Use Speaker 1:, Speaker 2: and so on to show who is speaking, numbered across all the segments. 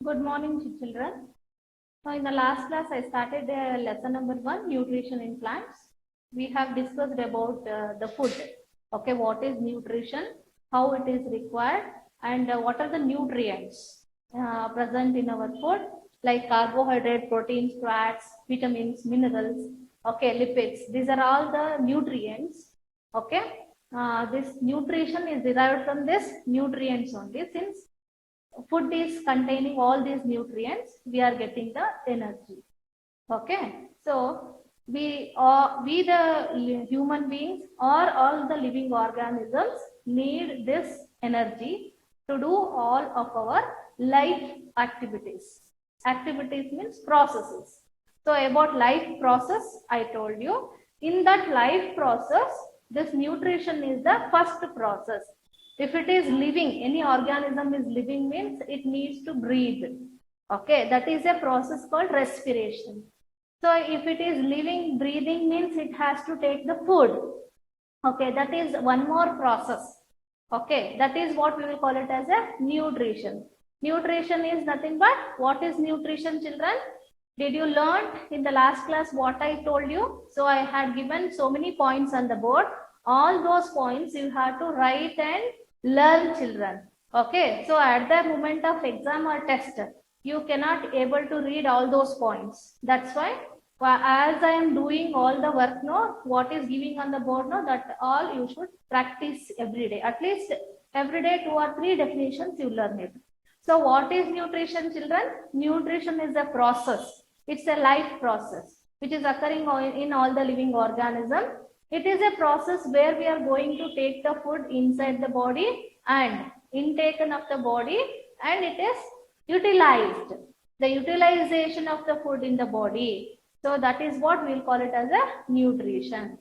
Speaker 1: Good morning, children. So in the last class, I started lesson number 1, nutrition in plants. We have discussed about the food. Okay, what is nutrition, how it is required, and what are the nutrients present in our food, like carbohydrate, proteins, fats, vitamins, minerals, okay, lipids. These are all the nutrients. Okay, this nutrition is derived from this nutrients only. Since food is containing all these nutrients, we are getting the energy. Okay, so we the human beings or all the living organisms need this energy to do all of our life activities. Activities means processes. So about life process, I told you. In that life process, this nutrition is the first process. If it is living, any organism is living means it needs to breathe. Okay, that is a process called respiration. So if it is living, breathing means it has to take the food. Okay, that is one more process. Okay, that is what we will call it as a nutrition. Nutrition is nothing but, what is nutrition, children? Did you learn in the last class what I told you? So I had given so many points on the board. All those points you have to write and learn, children. Okay, so at the moment of exam or test, you cannot able to read all those points. That's why as I am doing all the work now, what is giving on the board now, that all you should practice every day. At least every day 2 or 3 definitions you learn it. So what is nutrition, children? Nutrition is a process. It's a life process which is occurring in all the living organisms. It is a process where we are going to take the food inside the body and intaken of the body, and it is utilized. The utilization of the food in the body. So that is what we will call it as a nutrition.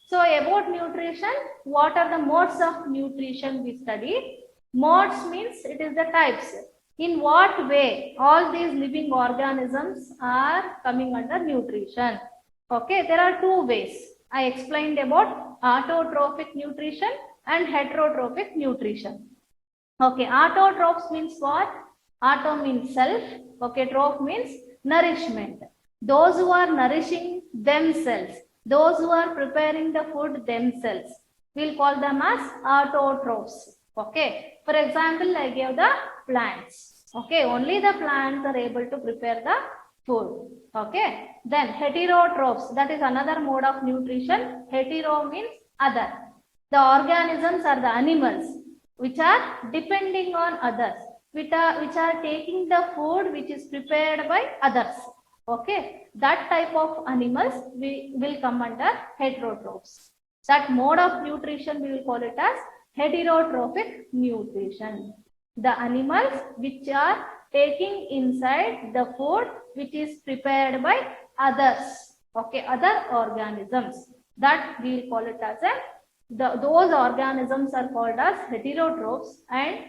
Speaker 1: So about nutrition, what are the modes of nutrition we studied? Modes means it is the types. In what way all these living organisms are coming under nutrition? Okay, there are 2 ways. I explained about autotrophic nutrition and heterotrophic nutrition. Okay, autotrophs means what? Auto means self. Okay, troph means nourishment. Those who are nourishing themselves, those who are preparing the food themselves, we'll call them as autotrophs. Okay, for example, I gave the plants. Okay, only the plants are able to prepare the food. Okay, then heterotrophs, that is another mode of nutrition. Hetero means other. The organisms are the animals which are depending on others, which are taking the food which is prepared by others. Okay, that type of animals will come under heterotrophs. That mode of nutrition we will call it as heterotrophic nutrition. The animals which are taking inside the food which is prepared by others. Okay, other organisms. That we will call it as those organisms are called as heterotrophs, and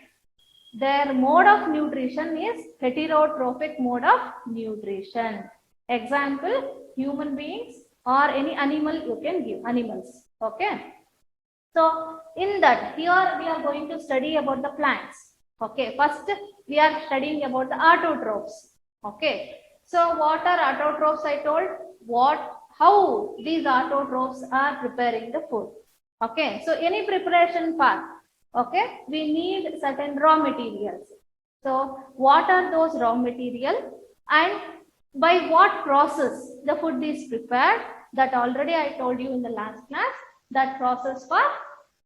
Speaker 1: their mode of nutrition is heterotrophic mode of nutrition. Example, human beings or any animal you can give, animals. Okay. So in that, here we are going to study about the plants. Okay. First, we are studying about the autotrophs. Okay. So what are autotrophs? I told how these autotrophs are preparing the food. Okay. So any preparation part. Okay, we need certain raw materials. So what are those raw materials, and by what process the food is prepared? That already I told you in the last class. That process for,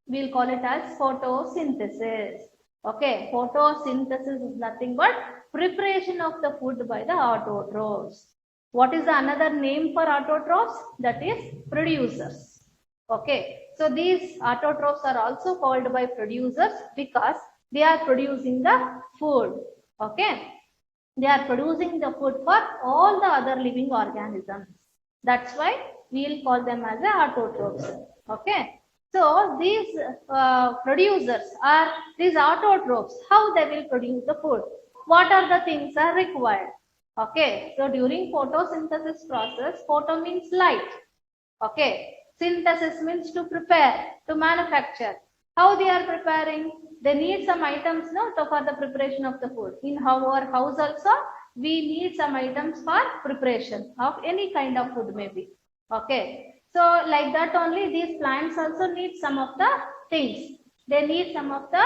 Speaker 1: we'll call it as photosynthesis. Okay, photosynthesis is nothing but preparation of the food by the autotrophs. What is the another name for autotrophs? That is producers. Okay, so these autotrophs are also called by producers because they are producing the food. Okay, they are producing the food for all the other living organisms. That's why we will call them as the autotrophs. Okay, so these producers are these autotrophs. How they will produce the food? What are the things are required? Okay, so during photosynthesis process, photo means light. Okay. Synthesis means to prepare, to manufacture. How they are preparing? they need some items now for the preparation of the food. In our house also, we need some items for preparation of any kind of food maybe. Okay. So like that only these plants also need some of the things. They need some of the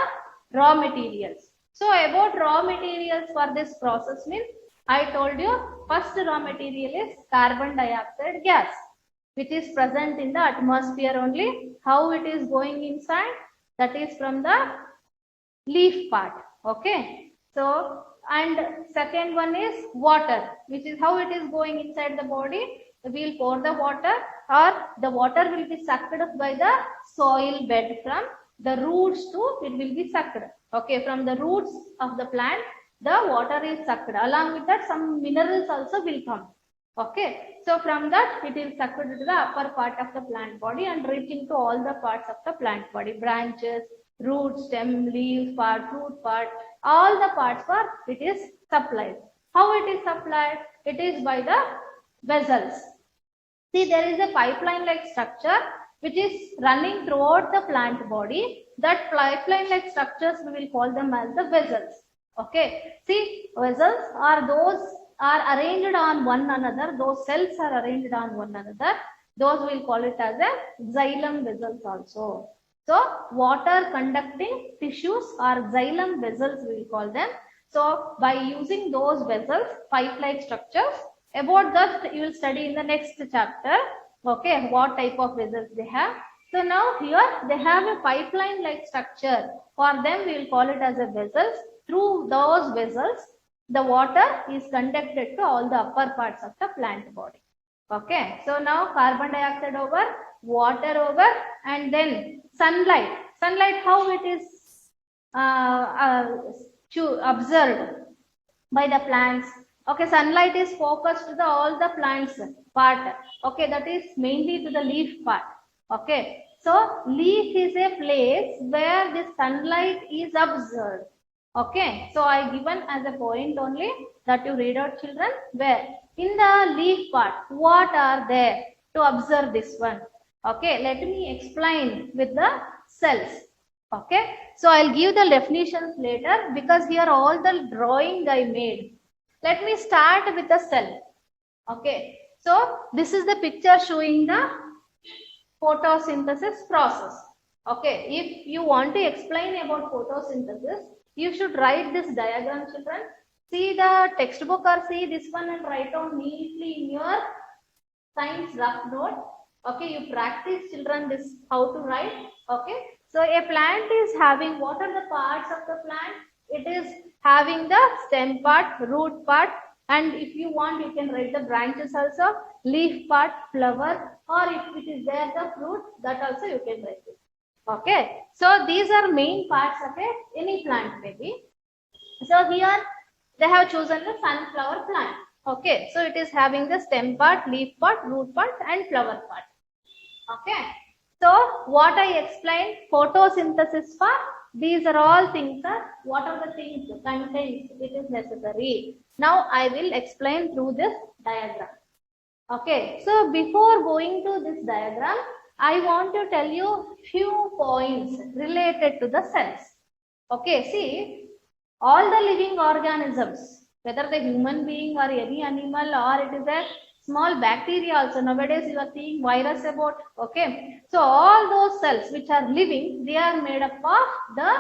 Speaker 1: raw materials. So about raw materials for this process means, I told you first raw material is carbon dioxide gas, which is present in the atmosphere only. How it is going inside? That is from the leaf part. Okay. So, and second one is water, which is how it is going inside the body. We will pour the water, or the water will be sucked up by the soil bed from the roots to it will be sucked. Okay, from the roots of the plant, the water is sucked. Along with that, some minerals also will come. Okay, so from that it is sucked to the upper part of the plant body and reaching to all the parts of the plant body, branches, root, stem, leaf part, root part, all the parts for it is supplied. How it is supplied? It is by the vessels. See, there is a pipeline-like structure which is running throughout the plant body. That pipeline-like structures we will call them as the vessels. Okay. See, vessels are those are arranged on one another. Those cells are arranged on one another. Those we will call it as a xylem vessels also. So, water conducting tissues or xylem vessels we will call them. So, by using those vessels, pipe-like structures, about that you will study in the next chapter. Okay, what type of vessels they have. So now here they have a pipeline like structure. For them we will call it as a vessels. Through those vessels the water is conducted to all the upper parts of the plant body. Okay, so now carbon dioxide over, water over, and then sunlight. Sunlight, how it is observed by the plants. Okay, sunlight is focused to the all the plants part. Okay, that is mainly to the leaf part. Okay, so leaf is a place where the sunlight is observed. Okay, so I given as a point only that you read out, children, where in the leaf part, what are there to observe this one? Okay, let me explain with the cells. Okay, so I'll give the definitions later because here all the drawing I made. Let me start with the cell. Okay, so this is the picture showing the photosynthesis process. Okay, if you want to explain about photosynthesis, you should write this diagram, children. See the textbook or see this one and write down neatly in your science rough note. Okay, you practice, children, this how to write. Okay, so a plant is having, what are the parts of the plant? It is having the stem part, root part, and if you want, you can write the branches also, leaf part, flower, or if it is there the fruit, that also you can write it. Okay, so these are main parts of any plant maybe. So here they have chosen the sunflower plant. Okay, so it is having the stem part, leaf part, root part, and flower part. Okay, so what I explained, photosynthesis for, these are all things are, what are the things contains it is necessary. Now I will explain through this diagram. Okay, so before going to this diagram, I want to tell you few points related to the cells. Okay, see, all the living organisms, whether the human being or any animal or it is a small bacteria also, nowadays you are seeing virus about. Okay, so all those cells which are living, they are made up of the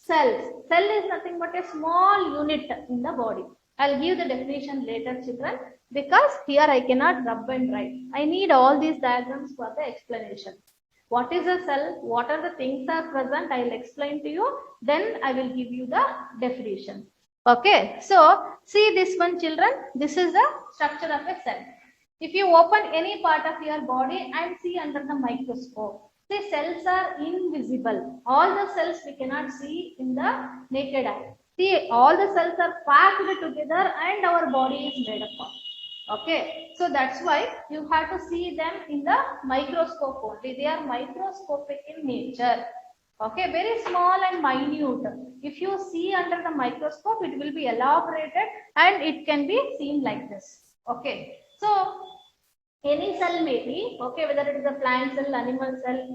Speaker 1: cells. Cell is nothing but a small unit in the body. I'll give the definition later, children, because here I cannot rub and write. I need all these diagrams for the explanation. What is a cell? What are the things are present? I will explain to you. Then I will give you the definition. Okay. So see this one, children. This is the structure of a cell. If you open any part of your body and see under the microscope, the cells are invisible. All the cells we cannot see in the naked eye. See, all the cells are packed together and our body is made up of. Okay, so that's why you have to see them in the microscope only. They are microscopic in nature. Okay, very small and minute. If you see under the microscope, it will be elaborated and it can be seen like this. Okay, so any cell may be, okay, whether it is a plant cell, animal cell,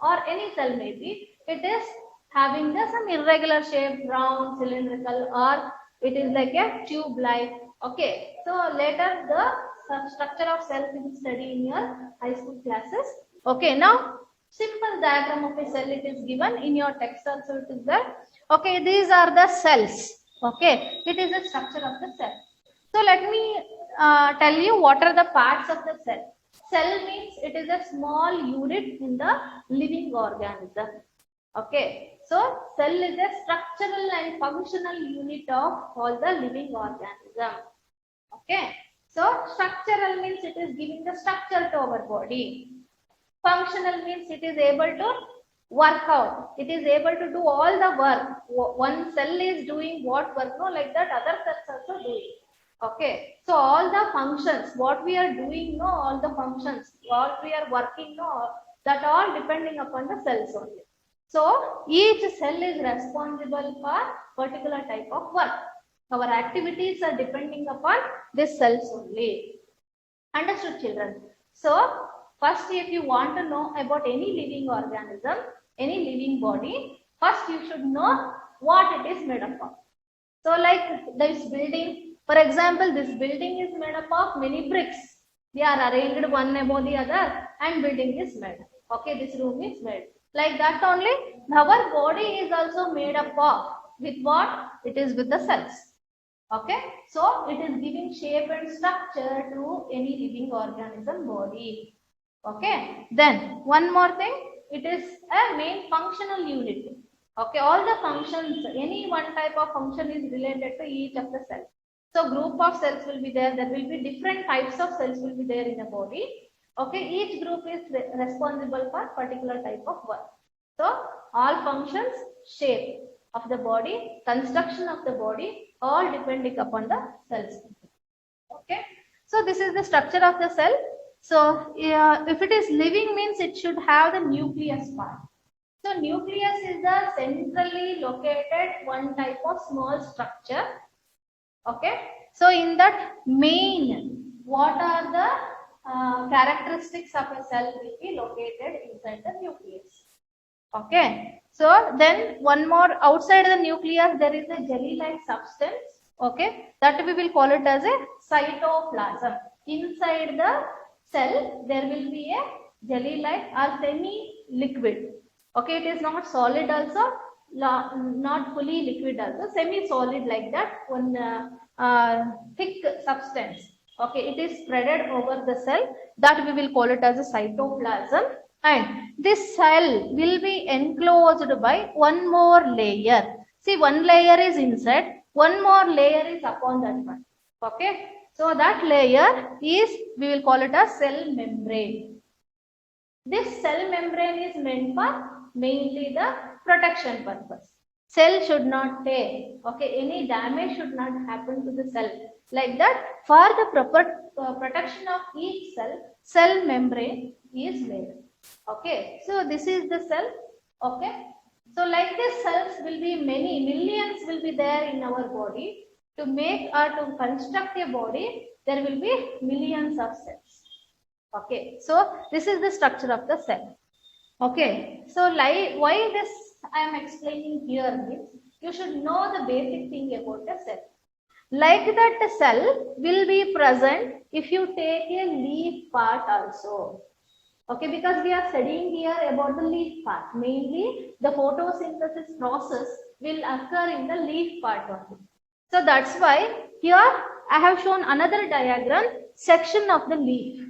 Speaker 1: or any cell may be, it is having the some irregular shape, round, cylindrical, or it is like a tube-like. Okay, so later the structure of cell will study in your high school classes. Okay, now simple diagram of a cell it is given in your text also it is there. Okay, these are the cells. Okay, it is the structure of the cell. So let me tell you what are the parts of the cell. Cell means it is a small unit in the living organism. Okay, so cell is a structural and functional unit of all the living organism. Okay, so structural means it is giving the structure to our body. Functional means it is able to work out. It is able to do all the work. One cell is doing what work, no, like that other cells also doing. Okay, so all the functions, what we are doing, no, all the functions, what we are working, no, that all depending upon the cells only. So each cell is responsible for particular type of work. Our activities are depending upon these cells only. Understood, children? So first, if you want to know about any living organism, any living body, first you should know what it is made up of. So like this building, for example, this building is made up of many bricks. They are arranged one above the other and building is made. Okay, this room is made. Like that only, our body is also made up of with what? It is with the cells. Okay, so it is giving shape and structure to any living organism body. Okay, then one more thing, it is a main functional unit. Okay, all the functions, any one type of function is related to each of the cells. So group of cells will be there. There will be different types of cells will be there in a body. Okay, each group is responsible for particular type of work. So all functions, shape of the body, construction of the body, all depending upon the cells. Okay, so this is the structure of the cell. So if it is living means it should have the nucleus part. So nucleus is the centrally located one type of small structure. Okay, so in that main, what are the characteristics of a cell will be located inside the nucleus. Okay, so then one more, outside the nucleus there is a jelly-like substance. Okay, that we will call it as a cytoplasm. Inside the cell there will be a jelly-like or semi-liquid. Okay, it is not solid also, not fully liquid also, semi-solid like that, one thick substance. Okay, it is spreaded over the cell, that we will call it as a cytoplasm. And this cell will be enclosed by one more layer. See, one layer is inside, one more layer is upon that one. Okay, so that layer is, we will call it as cell membrane. This cell membrane is meant for mainly the protection purpose. Cell should not tear. Okay, any damage should not happen to the cell. Like that, for the proper protection of each cell, cell membrane is made. Okay, so this is the cell. Okay, so like this, cells will be many, millions will be there in our body. To make or to construct a body, there will be millions of cells. Okay, so this is the structure of the cell. Okay, so like why this I am explaining here means you should know the basic thing about the cell. Like that, the cell will be present if you take a leaf part also. Okay, because we are studying here about the leaf part. Mainly, the photosynthesis process will occur in the leaf part only. So that's why here I have shown another diagram, section of the leaf.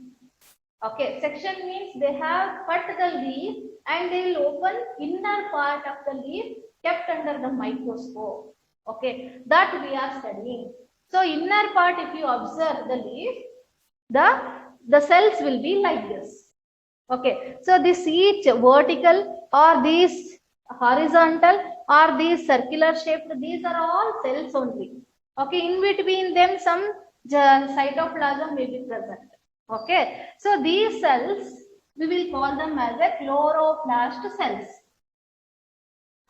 Speaker 1: Okay, section means they have cut the leaf and they will open inner part of the leaf kept under the microscope. Okay, that we are studying. So inner part, if you observe the leaf, the cells will be like this. Okay, so this each vertical or these horizontal or these circular shaped, these are all cells only. Okay, in between them some cytoplasm may be present. Okay, so these cells we will call them as a chloroplast cells.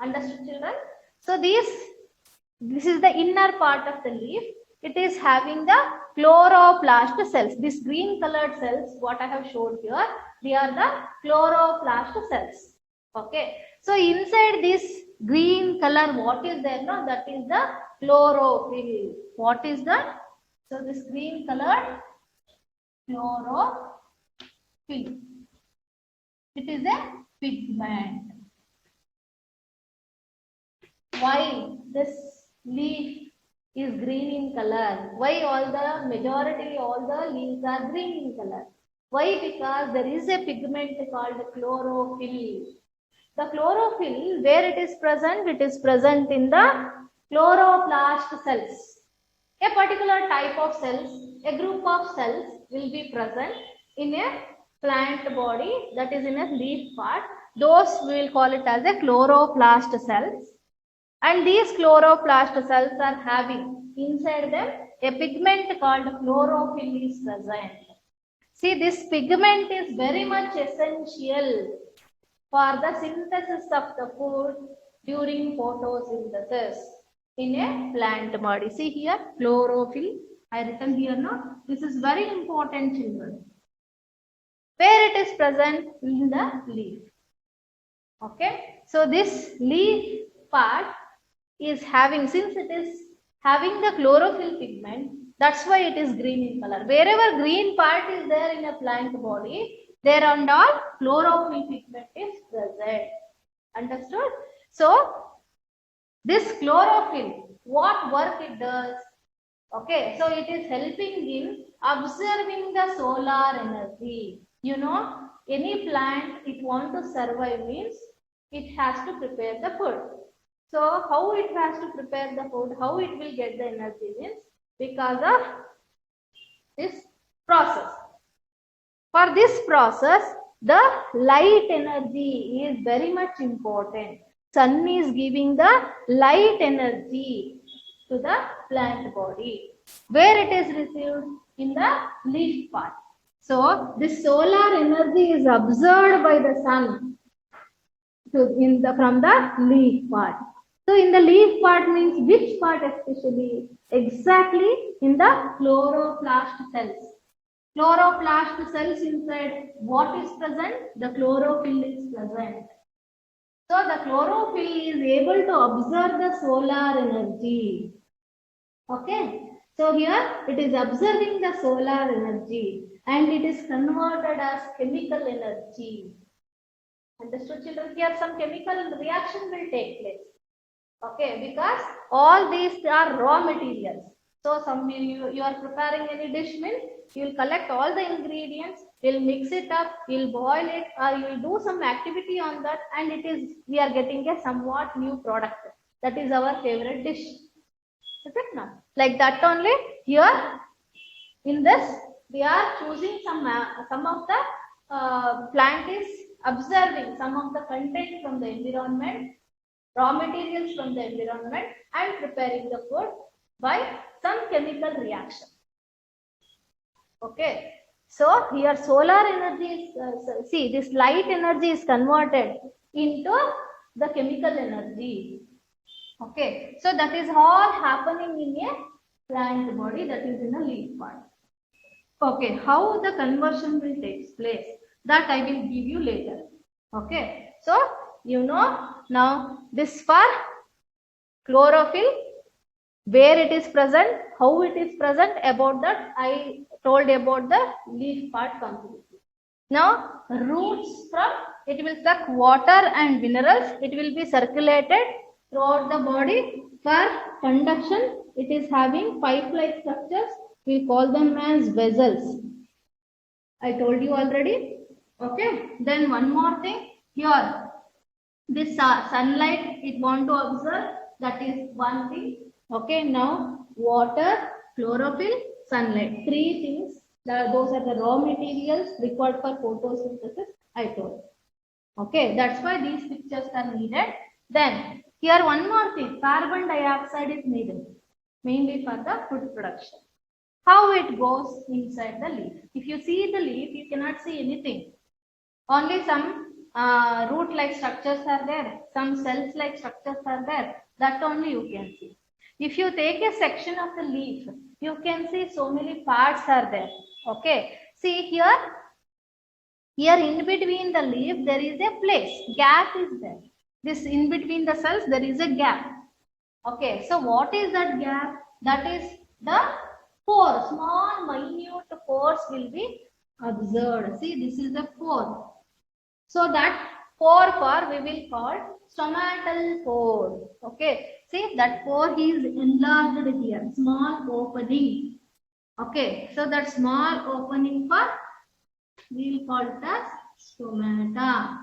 Speaker 1: Understood, children? So this is the inner part of the leaf. It is having the chloroplast cells. These green colored cells, what I have showed here, they are the chloroplast cells. Okay, so inside this green color, what is there? No, that is the chlorophyll. What is that? So this green color, chlorophyll. It is a pigment. Why this leaf is green in color? Why majority all the leaves are green in color? Why? Because there is a pigment called chlorophyll. The chlorophyll, where it is present in the chloroplast cells. A particular type of cells, a group of cells will be present in a plant body, that is in a leaf part. Those we will call it as a chloroplast cells. And these chloroplast cells are having inside them a pigment called chlorophyll is present. See, this pigment is very much essential for the synthesis of the food during photosynthesis in a plant body. See here, chlorophyll, I written here now. This is very important, children. Where it is present in the leaf. Okay, so this leaf part is having, since it is having the chlorophyll pigment, that's why it is green in color. Wherever green part is there in a plant body, there and all chlorophyll pigment is present. Understood? So this chlorophyll, what work it does? Okay, so it is helping in observing the solar energy. You know, any plant, it want to survive means it has to prepare the food. So how it has to prepare the food, how it will get the energy means because of this process. For this process, the light energy is very much important. Sun is giving the light energy to the plant body. Where it is received? In the leaf part. So this solar energy is absorbed by the sun from the leaf part. So in the leaf part means which part especially? Exactly in the chloroplast cells. Chloroplast cells inside, what is present? The chlorophyll is present. So the chlorophyll is able to absorb the solar energy. Okay. So here it is observing the solar energy and it is converted as chemical energy. Understood, children? Here some chemical reaction will take place. Okay, because all these are raw materials. So you are preparing any dish means you will collect all the ingredients, you will mix it up, you will boil it, or you will do some activity on that, and we are getting a somewhat new product. That is our favorite dish. Is it not? Like that only here in this we are choosing some of the plant is observing some of the content from the environment, raw materials from the environment, and preparing the food by some chemical reaction. Okay, so here solar energy is, see, this light energy is converted into the chemical energy. Okay, so that is all happening in a plant body, that is in a leaf part. Okay, how the conversion will take place, that I will give you later. Okay, so you know now this for chlorophyll, where it is present, how it is present, about that I told about the leaf part completely. Now roots, from it will suck water and minerals, it will be circulated throughout the body. For conduction, it is having pipe-like structures, we call them as vessels. I told you already. Okay, then one more thing here, this sunlight it want to observe, that is one thing. Okay, now water, chlorophyll, sunlight, three things. Those are the raw materials required for photosynthesis, I told. Okay, that's why these pictures are needed. Then here one more thing, carbon dioxide is needed mainly for the food production. How it goes inside the leaf? If you see the leaf, you cannot see anything. Only some root-like structures are there, some cells-like structures are there. That only you can see. If you take a section of the leaf, you can see so many parts are there. Okay. See here in between the leaf, there is a place, gap is there. This in between the cells there is a gap. Okay, so what is that gap? That is the pore. Small minute pores will be observed. See, this is the pore. So that pore we will call stomatal pore. Okay, see that pore is enlarged here, small opening. Okay, so that small opening part we will call it as stomata.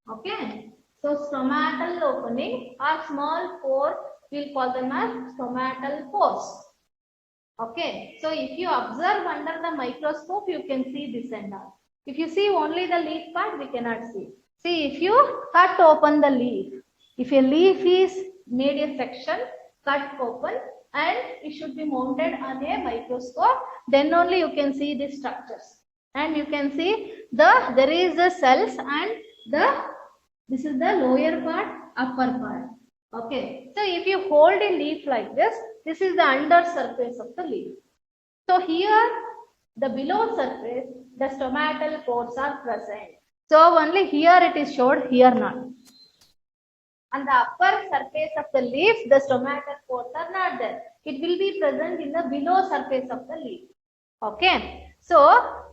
Speaker 1: Okay, so stomatal opening or small pore, we'll call them as stomatal pores. Okay, so if you observe under the microscope, you can see this and all. If you see only the leaf part, we cannot see. See, if you cut open the leaf, if a leaf is made a section, cut open, and it should be mounted on a microscope, then only you can see the structures. And you can see there is the cells and this is the lower part, upper part. Okay, so if you hold a leaf like this is the under surface of the leaf. So here, the below surface, the stomatal pores are present. So only here it is showed, here not. On the upper surface of the leaf, the stomatal pores are not there. It will be present in the below surface of the leaf. Okay, so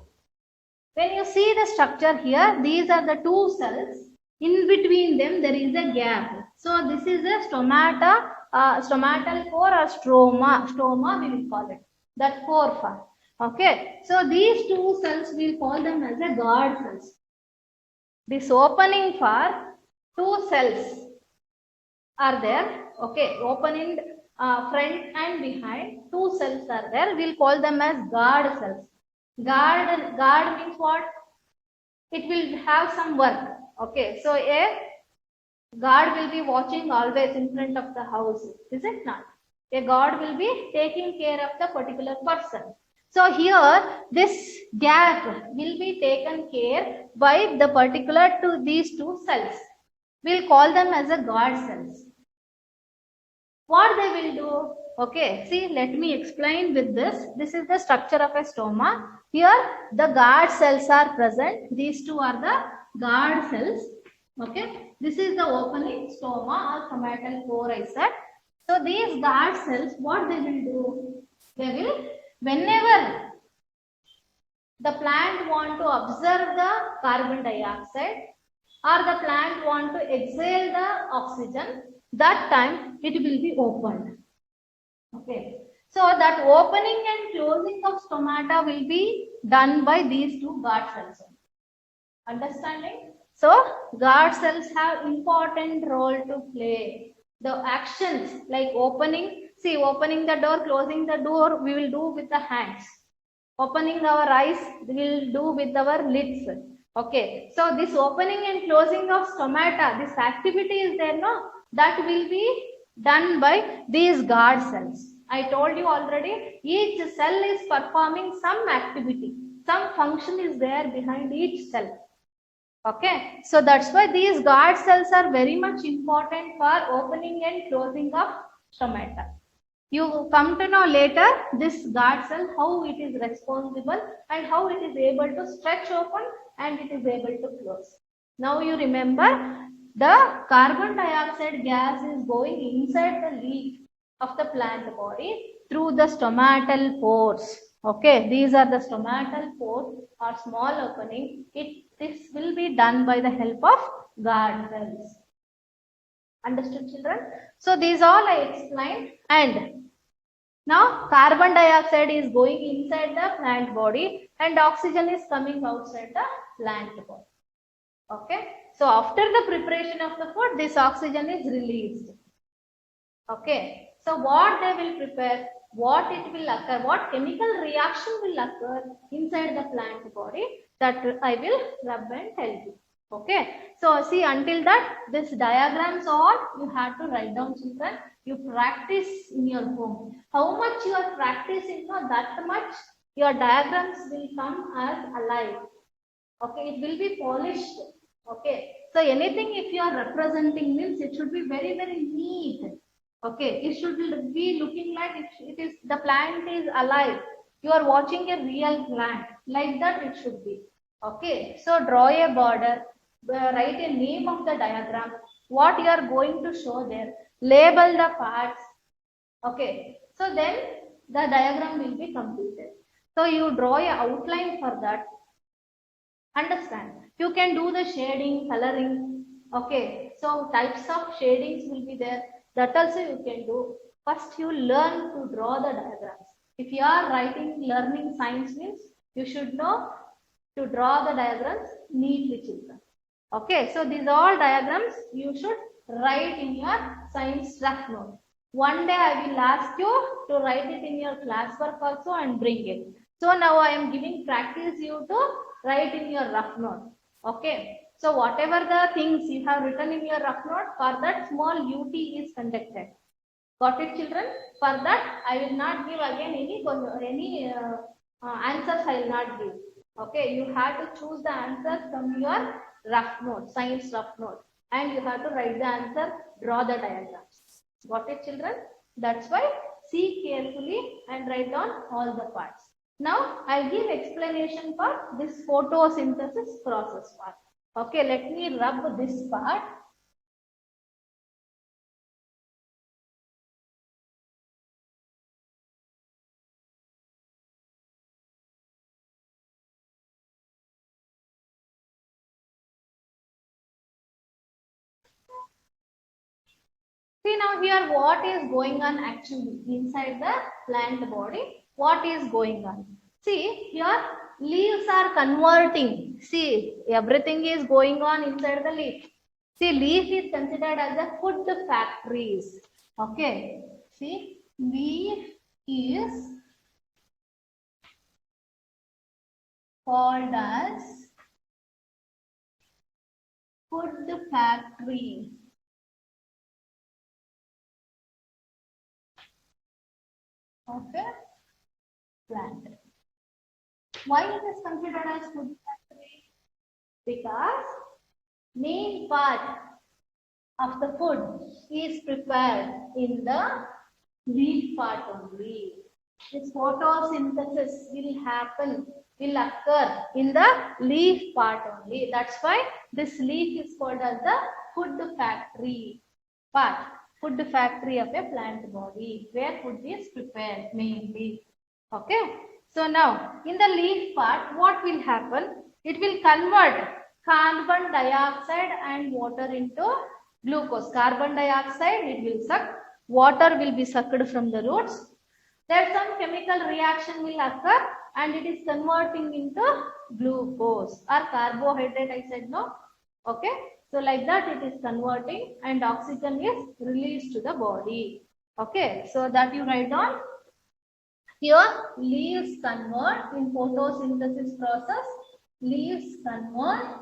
Speaker 1: when you see the structure here, these are the two cells. In between them, there is a gap. So this is a stomata, stomatal pore or stroma. Stroma we will call it. That pore part. Okay. So these two cells we will call them as a guard cells. This opening for two cells are there. Okay. Opening front and behind. Two cells are there. We will call them as guard cells. Guard means what? It will have some work. Okay, so a guard will be watching always in front of the house, is it not? A guard will be taking care of the particular person. So here this gap will be taken care by the particular to these two cells. We'll call them as a guard cells. What they will do? Okay, see, let me explain with this. This is the structure of a stoma. Here the guard cells are present. These two are the guard cells. Okay, this is the opening stoma or stomatal pore I said. So these guard cells, what they will do? They will, whenever the plant want to observe the carbon dioxide or the plant want to exhale the oxygen, that time it will be opened. Okay, so that opening and closing of stomata will be done by these two guard cells. Understanding? So guard cells have important role to play. The actions like opening, see, opening the door, closing the door, we will do with the hands. Opening our eyes, we will do with our lids. Okay, so this opening and closing of stomata, this activity is there, no? That will be done by these guard cells. I told you already, each cell is performing some activity. Some function is there behind each cell. Okay, so that's why these guard cells are very much important for opening and closing of stomata. You come to know later this guard cell, how it is responsible and how it is able to stretch open and it is able to close. Now you remember the carbon dioxide gas is going inside the leaf of the plant body through the stomatal pores. Okay, these are the stomatal pores or small opening. This will be done by the help of guard cells. Understood, children? So these all I explained, and now carbon dioxide is going inside the plant body and oxygen is coming outside the plant body. Okay, so after the preparation of the food, this oxygen is released. Okay, so what they will prepare, what it will occur, what chemical reaction will occur inside the plant body, that I will rub and tell you. Okay, so see, until that this diagrams all you have to write down, children. You practice in your home. How much you are practicing, that much your diagrams will come as alive. Okay, it will be polished. Okay, so anything if you are representing means it should be very, very neat. Okay, it should be looking like it is the plant is alive. You are watching a real plant. Like that it should be. Okay, so draw a border. write a name of the diagram, what you are going to show there, label the parts. Okay, so then the diagram will be completed. So you draw a outline for that. Understand? You can do the shading, coloring. Okay, so types of shadings will be there. That also you can do. First, you learn to draw the diagrams. If you are learning science means you should know to draw the diagrams neatly, children. Okay, so these all diagrams you should write in your science rough note. One day I will ask you to write it in your classwork also and bring it. So now I am giving practice you to write in your rough note. Okay, so whatever the things you have written in your rough note, for that small UT is conducted. Got it, children? For that I will not give again any answers. I will not give. Okay, you have to choose the answer from your rough note, science rough note, and you have to write the answer, draw the diagrams. Got it, children? That's why see carefully and write down all the parts. Now I'll give explanation for this photosynthesis process part. Okay, let me rub this part. See now here what is going on actually inside the plant body. What is going on? See here leaves are converting. See everything is going on inside the leaf. See leaf is considered as a food factories. Okay. See leaf is called as food factory. Okay, plant. Why it is considered as food factory? Because main part of the food is prepared in the leaf part only. This photosynthesis will occur in the leaf part only. That's why this leaf is called as the food factory part. Food factory of a plant body where food is prepared mainly. Okay. So now in the leaf part, what will happen? It will convert carbon dioxide and water into glucose. Carbon dioxide it will suck, water will be sucked from the roots. There some chemical reaction will occur and it is converting into glucose or carbohydrate. I said no. Okay. So like that it is converting and oxygen is released to the body. Okay. So that you write down. Here leaves convert in photosynthesis process. Leaves convert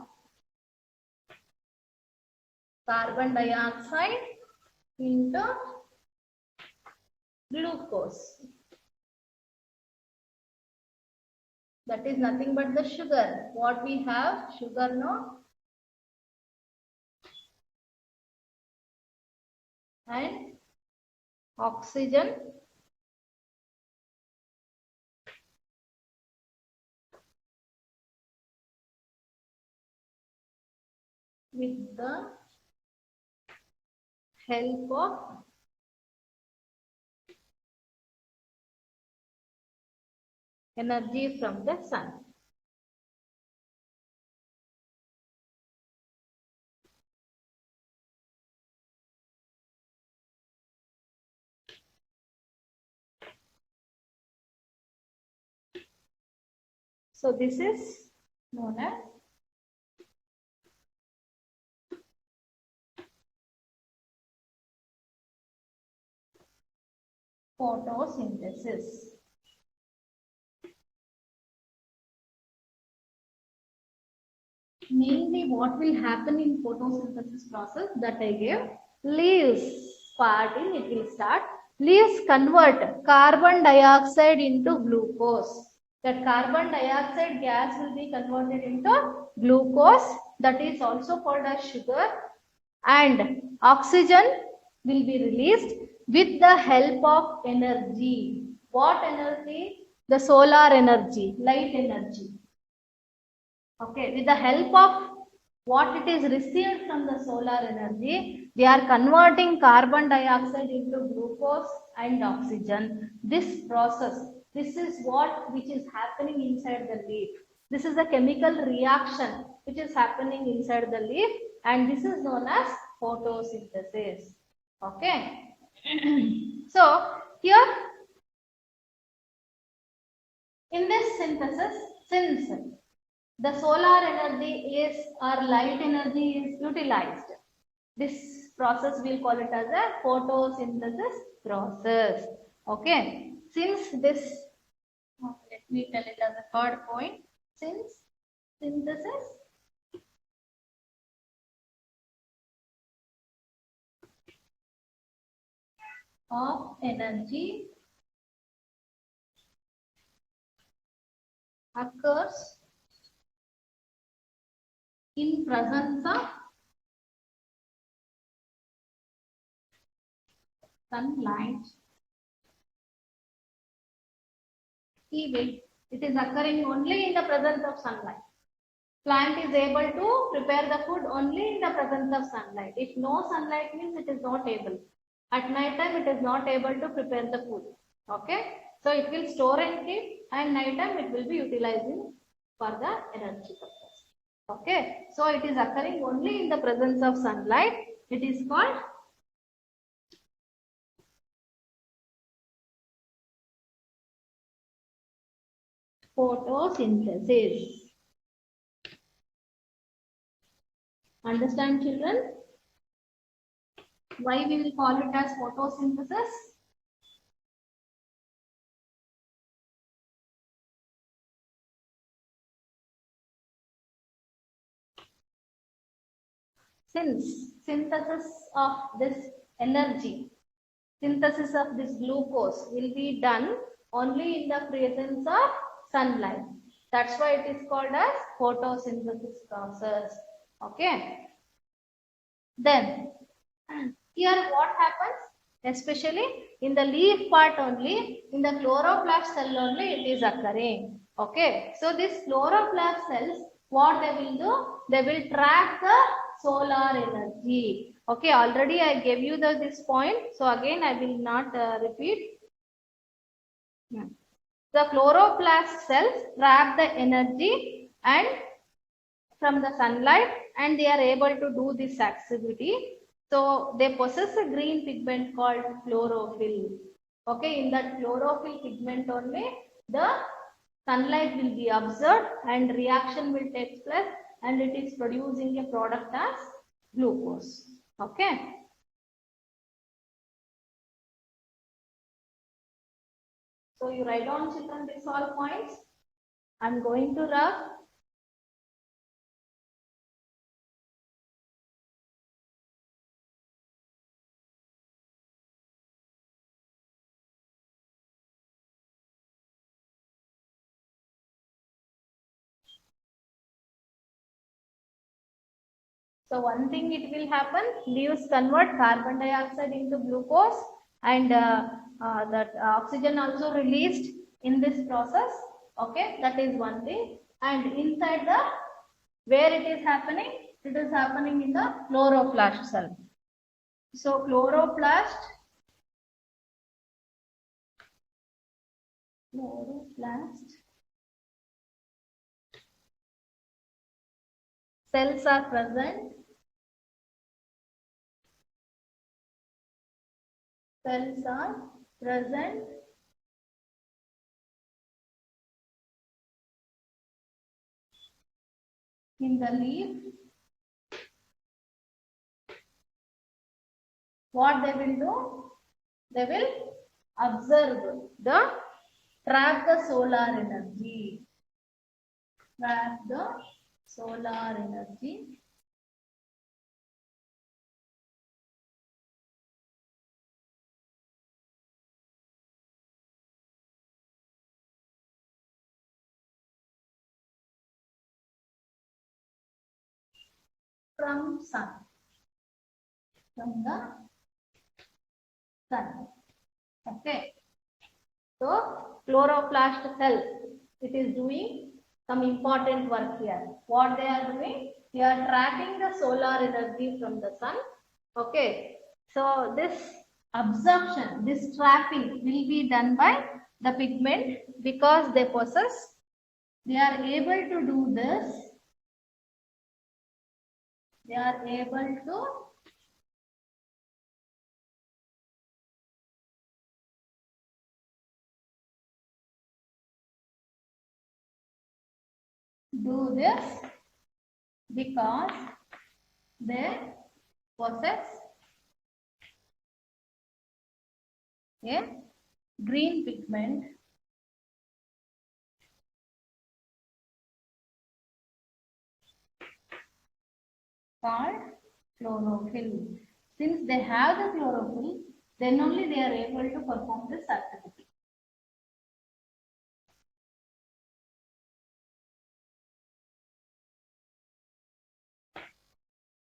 Speaker 1: carbon dioxide into glucose. That is nothing but the sugar. What we have? Sugar, no? And oxygen. With the help of energy from the sun. So this is known as photosynthesis. Mainly what will happen in photosynthesis process that I gave, leaves part in it will start. Leaves convert carbon dioxide into glucose. That carbon dioxide gas will be converted into glucose, that is also called as sugar, and oxygen will be released with the help of energy. What energy? The solar energy, light energy. Okay, with the help of what it is received from the solar energy, they are converting carbon dioxide into glucose and oxygen. This process, this is what which is happening inside the leaf. This is a chemical reaction which is happening inside the leaf, and this is known as photosynthesis. Okay. So here in this synthesis, since the solar energy is or light energy is utilized, this process we'll call it as a photosynthesis process. Okay. Since this, let me tell it as a third point. Since synthesis of energy occurs in presence of sunlight, it is occurring only in the presence of sunlight. Plant is able to prepare the food only in the presence of sunlight. If no sunlight means it is not able. At night time it is not able to prepare the food. Okay. So it will store and keep, and night time it will be utilizing for the energy purpose. Okay. So it is occurring only in the presence of sunlight. It is called photosynthesis. Understand, children? Why we will call it as photosynthesis? Since synthesis of this energy, synthesis of this glucose will be done only in the presence of sunlight. That's why it is called as photosynthesis process. Okay. Then here what happens? Especially in the leaf part only, in the chloroplast cell only it is occurring. Okay. So this chloroplast cells, what they will do? They will trap the solar energy. Okay. Already I gave you this point. So again I will not repeat. The chloroplast cells trap the energy and from the sunlight, and they are able to do this activity. So they possess a green pigment called chlorophyll. Okay, in that chlorophyll pigment only the sunlight will be observed and reaction will take place, and it is producing a product as glucose. Okay. So you write down, children, these all points. I'm going to rub. So one thing it will happen, leaves convert carbon dioxide into glucose, and that oxygen also released in this process. Okay, that is one thing. And inside the, where it is happening? It is happening in the chloroplast cell. So chloroplast cells are present. Cells are present in the leaf. What they will do? They will observe the, trap the solar energy. Trap the solar energy from sun. From the sun. Okay. So chloroplast cell, it is doing some important work here. What they are doing? We are trapping the solar energy from the sun. Okay. So this absorption, this trapping will be done by the pigment because they possess, they are able to do this. They are able to do this because they possess a green pigment called chlorophyll. Since they have the chlorophyll, then only they are able to perform this activity.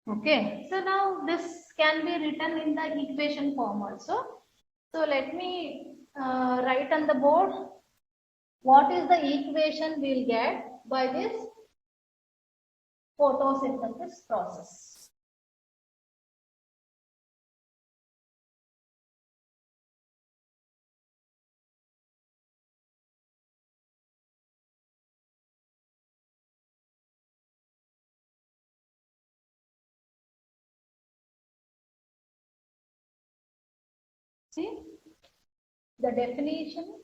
Speaker 1: Okay, so now this can be written in the equation form also. So let me write on the board what is the equation we'll get by this photosynthesis process. See the definition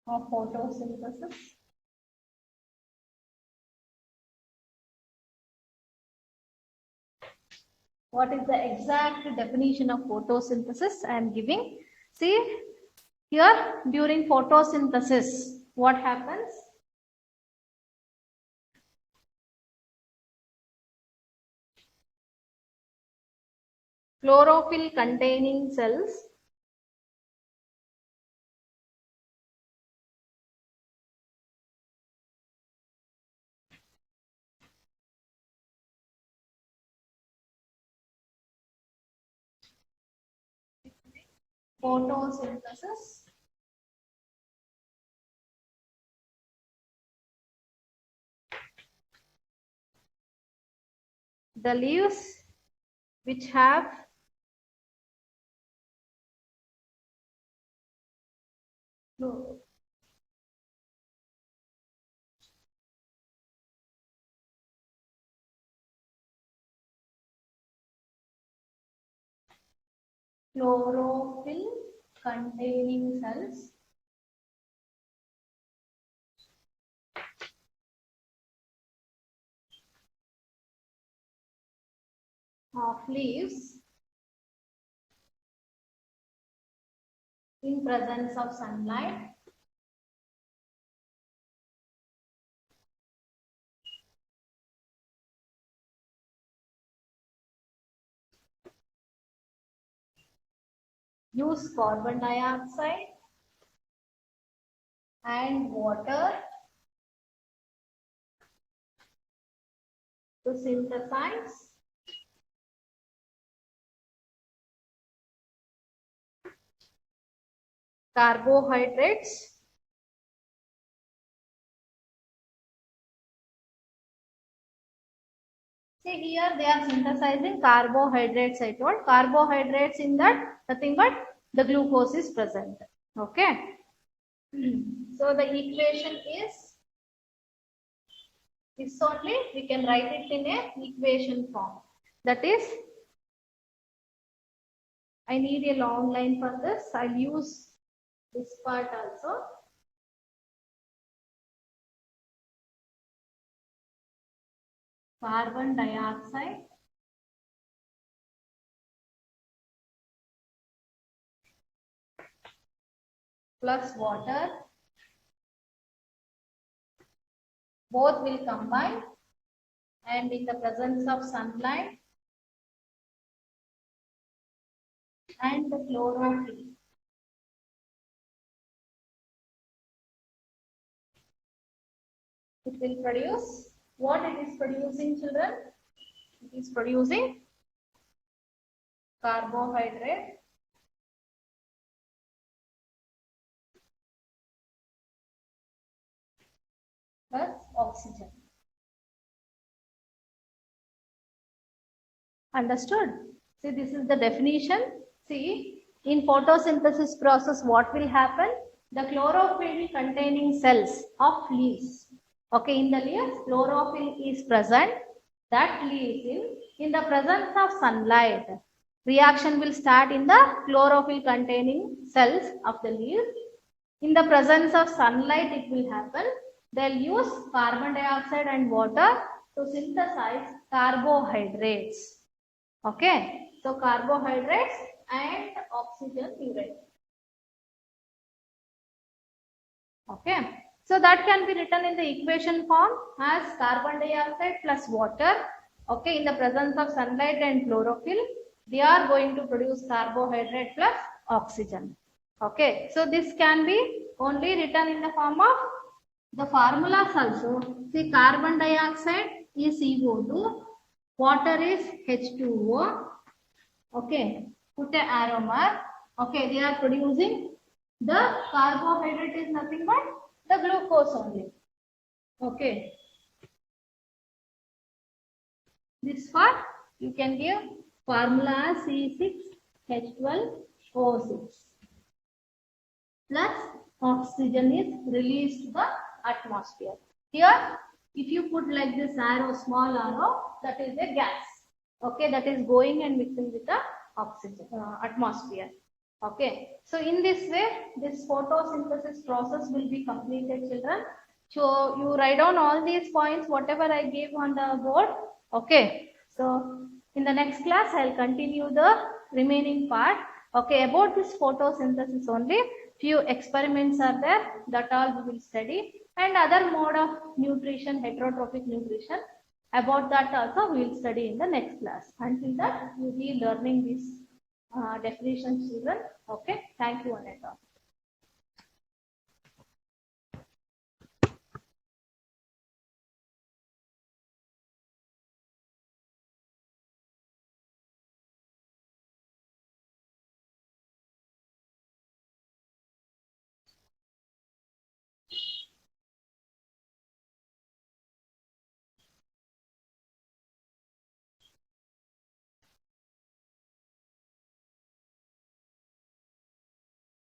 Speaker 1: of photosynthesis. What is the exact definition of photosynthesis I am giving? See here, during photosynthesis, what happens? Chlorophyll containing cells photosynthesis the leaves which have chlorophyll containing cells of leaves in presence of sunlight use carbon dioxide and water to synthesize carbohydrates See here they are synthesizing carbohydrates. I told carbohydrates in that nothing but the glucose is present. Okay. So the equation is this only. We can write it in a equation form. That is, I need a long line for this. I'll use this part also. Carbon dioxide plus water, both will combine, and in the presence of sunlight and the chlorophyll, it will produce what it is producing, children? It is producing carbohydrate plus oxygen. Understood? See, this is the definition. See, in photosynthesis process, what will happen? The chlorophyll containing cells of leaves. Okay, in the leaves, chlorophyll is present. That leaves in the presence of sunlight. Reaction will start in the chlorophyll containing cells of the leaves. In the presence of sunlight, it will happen. They'll use carbon dioxide and water to synthesize carbohydrates. Okay, so carbohydrates and oxygen urate. Okay, so that can be written in the equation form as carbon dioxide plus water. Okay, in the presence of sunlight and chlorophyll, they are going to produce carbohydrate plus oxygen. Okay, so this can be only written in the form of the formulas also. See, carbon dioxide is CO2, water is H2O. Okay, put a arrow mark. Okay, they are producing the carbohydrate is nothing but the glucose only. Okay, this part you can give formula C6H12O6 plus oxygen is released to the atmosphere. Here, if you put like this arrow, small arrow, that is a gas. Okay, that is going and mixing with the oxygen atmosphere. Okay, so in this way, this photosynthesis process will be completed, children. So you write down all these points, whatever I gave on the board. Okay, so in the next class, I'll continue the remaining part. Okay, about this photosynthesis only, few experiments are there, that all we will study, and other mode of nutrition, heterotrophic nutrition. About that also we will study in the next class. Until that, you will be learning these definitions, children. Okay, thank you, Aneta.